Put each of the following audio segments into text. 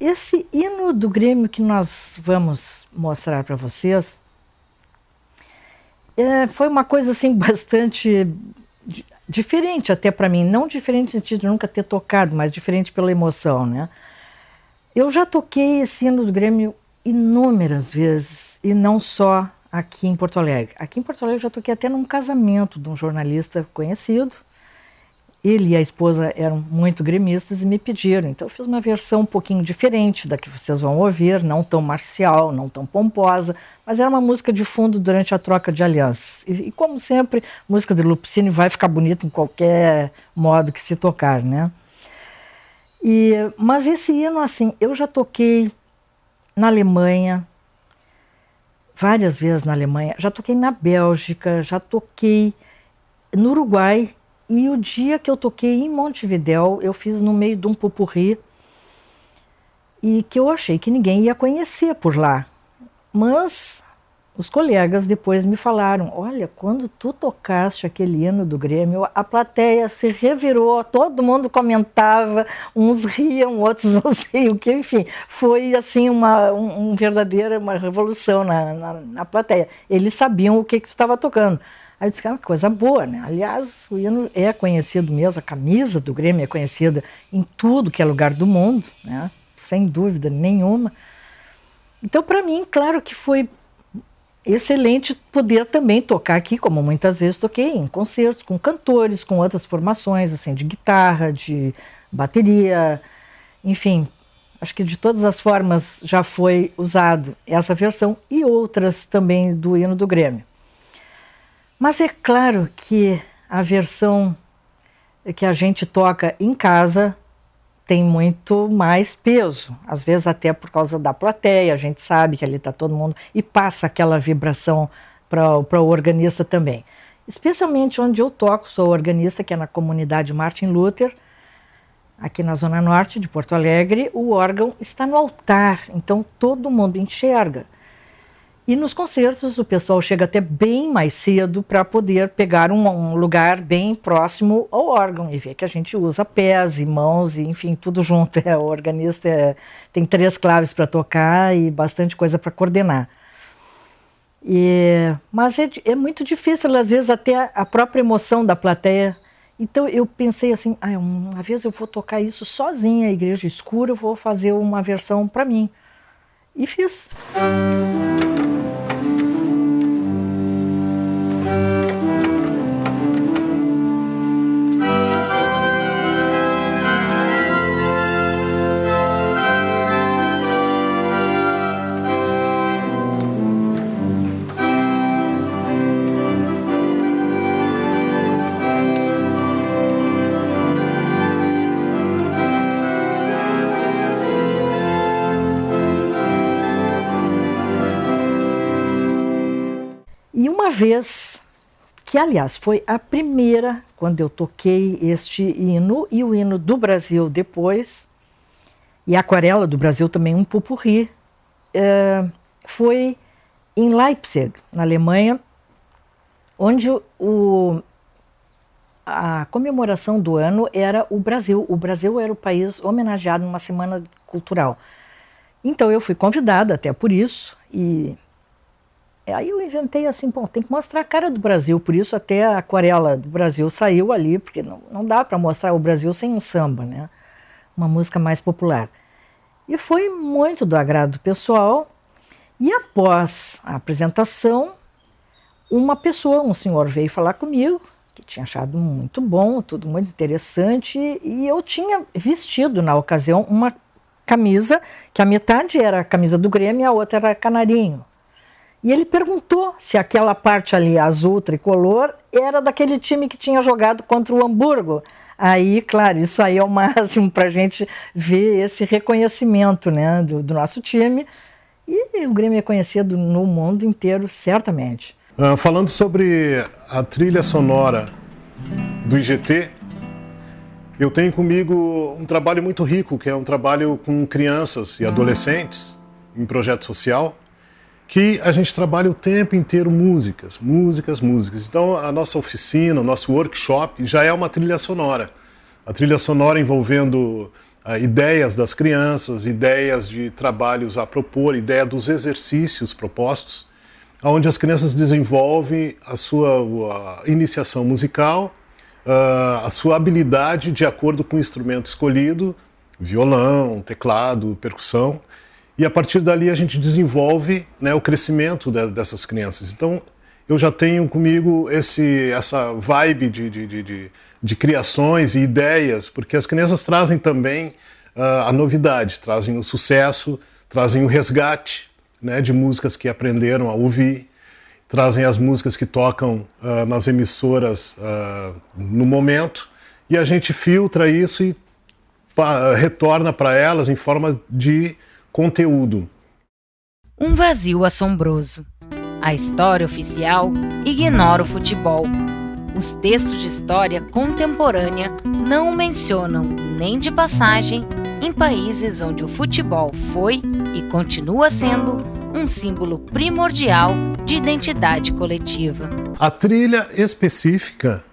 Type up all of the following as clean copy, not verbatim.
esse hino do Grêmio que nós vamos mostrar para vocês foi uma coisa assim bastante diferente até para mim, não diferente no sentido de nunca ter tocado, mas diferente pela emoção, né? Eu já toquei esse hino do Grêmio inúmeras vezes, e não só aqui em Porto Alegre. Aqui em Porto Alegre eu já toquei até num casamento de um jornalista conhecido. Ele e a esposa eram muito gremistas e me pediram. Então eu fiz uma versão um pouquinho diferente da que vocês vão ouvir, não tão marcial, não tão pomposa, mas era uma música de fundo durante a troca de alianças. E como sempre, música de Lupicínio vai ficar bonita em qualquer modo que se tocar, né? Mas esse hino, assim, eu já toquei na Alemanha, várias vezes na Alemanha, já toquei na Bélgica, já toquei no Uruguai, e o dia que eu toquei em Montevidéu, eu fiz no meio de um popurrí, e que eu achei que ninguém ia conhecer por lá. Mas os colegas depois me falaram, olha, quando tu tocaste aquele hino do Grêmio, a plateia se revirou, todo mundo comentava, uns riam, outros não sei o que, enfim, foi assim uma verdadeira revolução na plateia. Eles sabiam o que estava tocando. Aí eu disse que era uma coisa boa, né? Aliás, o hino é conhecido mesmo, a camisa do Grêmio é conhecida em tudo que é lugar do mundo, né? Sem dúvida nenhuma. Então, para mim, claro que foi excelente poder também tocar aqui, como muitas vezes toquei em concertos com cantores, com outras formações, assim, de guitarra, de bateria, enfim, acho que de todas as formas já foi usado essa versão e outras também do hino do Grêmio. Mas é claro que a versão que a gente toca em casa tem muito mais peso, às vezes até por causa da plateia, a gente sabe que ali está todo mundo e passa aquela vibração para o organista também. Especialmente onde eu toco, sou organista, que é na comunidade Martin Luther, aqui na Zona Norte de Porto Alegre, o órgão está no altar, então todo mundo enxerga. E nos concertos o pessoal chega até bem mais cedo para poder pegar um lugar bem próximo ao órgão e ver que a gente usa pés e mãos e enfim, tudo junto. O organista tem 3 claves para tocar e bastante coisa para coordenar. Mas é muito difícil, às vezes até a própria emoção da plateia. Então eu pensei assim, uma vez eu vou tocar isso sozinha, a igreja escura, eu vou fazer uma versão para mim. E fiz. E uma vez, que aliás foi a primeira, quando eu toquei este hino, e o hino do Brasil depois, e a Aquarela do Brasil também, um popurrí, foi em Leipzig, na Alemanha, onde a comemoração do ano era o Brasil. O Brasil era o país homenageado numa semana cultural. Então eu fui convidada até por isso, e aí eu inventei assim, bom, tem que mostrar a cara do Brasil, por isso até a Aquarela do Brasil saiu ali, porque não dá para mostrar o Brasil sem um samba, né? Uma música mais popular. E foi muito do agrado do pessoal, e após a apresentação, uma pessoa, um senhor veio falar comigo, que tinha achado muito bom, tudo muito interessante, e eu tinha vestido na ocasião uma camisa, que a metade era a camisa do Grêmio e a outra era canarinho. E ele perguntou se aquela parte ali, azul, tricolor, era daquele time que tinha jogado contra o Hamburgo. Aí, claro, isso aí é o máximo para a gente ver esse reconhecimento, né, do nosso time. E o Grêmio é conhecido no mundo inteiro, certamente. Falando sobre a trilha sonora do IGT, eu tenho comigo um trabalho muito rico, que é um trabalho com crianças e adolescentes, em projeto social, que a gente trabalha o tempo inteiro músicas. Então a nossa oficina, o nosso workshop já é uma trilha sonora. A trilha sonora envolvendo ideias das crianças, ideias de trabalhos a propor, ideia dos exercícios propostos, onde as crianças desenvolvem a sua iniciação musical, a sua habilidade de acordo com o instrumento escolhido, violão, teclado, percussão, e a partir dali a gente desenvolve, né, o crescimento dessas crianças. Então, eu já tenho comigo essa vibe de criações e ideias, porque as crianças trazem também a novidade, trazem o sucesso, trazem o resgate, né, de músicas que aprenderam a ouvir, trazem as músicas que tocam nas emissoras no momento, e a gente filtra isso e retorna para elas em forma de conteúdo. Um vazio assombroso. A história oficial ignora o futebol. Os textos de história contemporânea não o mencionam nem de passagem em países onde o futebol foi e continua sendo um símbolo primordial de identidade coletiva. A trilha específica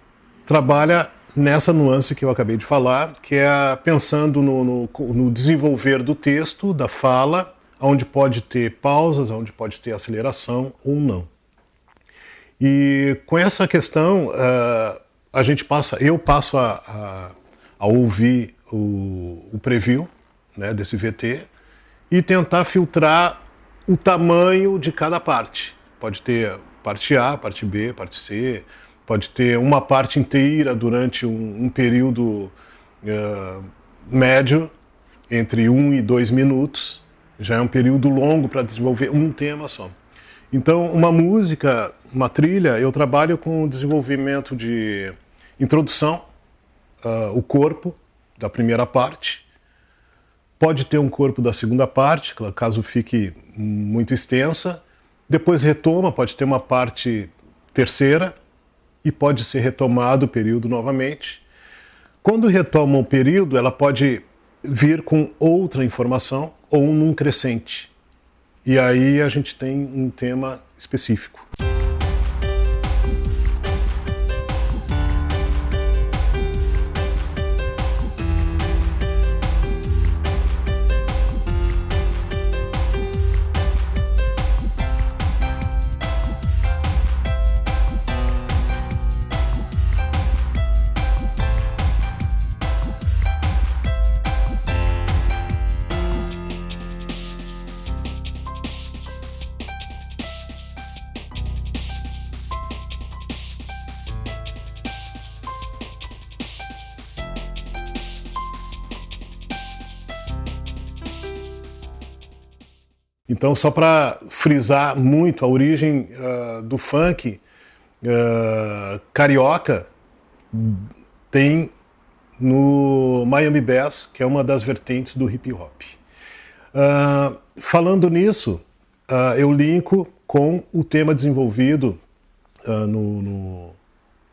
trabalha nessa nuance que eu acabei de falar, que é pensando no desenvolver do texto, da fala, onde pode ter pausas, onde pode ter aceleração ou não. E com essa questão, eu passo a ouvir o preview, né, desse VT e tentar filtrar o tamanho de cada parte. Pode ter parte A, parte B, parte C, pode ter uma parte inteira durante um período médio, entre 1 e 2 minutos. Já é um período longo para desenvolver um tema só. Então, uma música, uma trilha, eu trabalho com o desenvolvimento de introdução, o corpo da primeira parte. Pode ter um corpo da segunda parte, caso fique muito extensa. Depois retoma, pode ter uma parte terceira e pode ser retomado o período novamente. Quando retoma o período, ela pode vir com outra informação ou num crescente. E aí a gente tem um tema específico. Então, só para frisar muito a origem do funk carioca, tem no Miami Bass, que é uma das vertentes do hip hop. Falando nisso, eu linko com o tema desenvolvido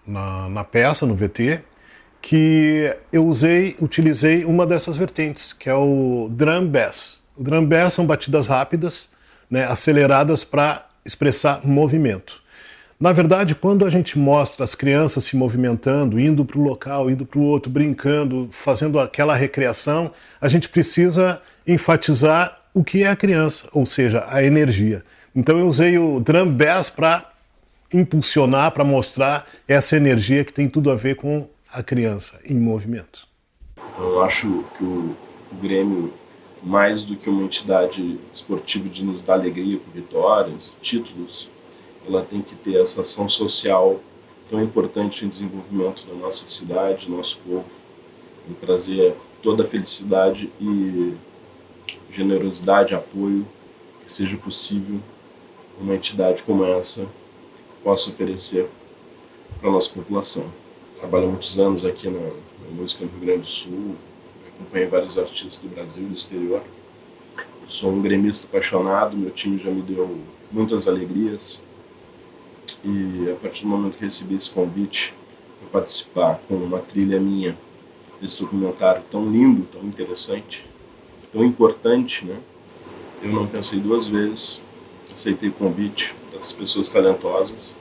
na peça, no VT, que eu utilizei uma dessas vertentes, que é o drum bass. O drum bass são batidas rápidas, né, aceleradas para expressar movimento. Na verdade, quando a gente mostra as crianças se movimentando, indo para o local, indo para o outro, brincando, fazendo aquela recreação, a gente precisa enfatizar o que é a criança, ou seja, a energia. Então eu usei o drum bass para impulsionar, para mostrar essa energia que tem tudo a ver com a criança em movimento. Eu acho que o Grêmio, mais do que uma entidade esportiva de nos dar alegria com vitórias, títulos, ela tem que ter essa ação social tão importante no desenvolvimento da nossa cidade, do nosso povo, e trazer toda a felicidade e generosidade, apoio que seja possível uma entidade como essa possa oferecer para a nossa população. Trabalho há muitos anos aqui na música no Rio Grande do Sul, acompanhei vários artistas do Brasil e do exterior. Sou um gremista apaixonado, meu time já me deu muitas alegrias. E a partir do momento que recebi esse convite para participar com uma trilha minha desse documentário tão lindo, tão interessante, tão importante, né? Eu não pensei duas vezes, aceitei o convite das pessoas talentosas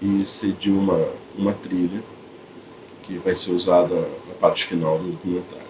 e cedi uma trilha que vai ser usada na parte final do documentário.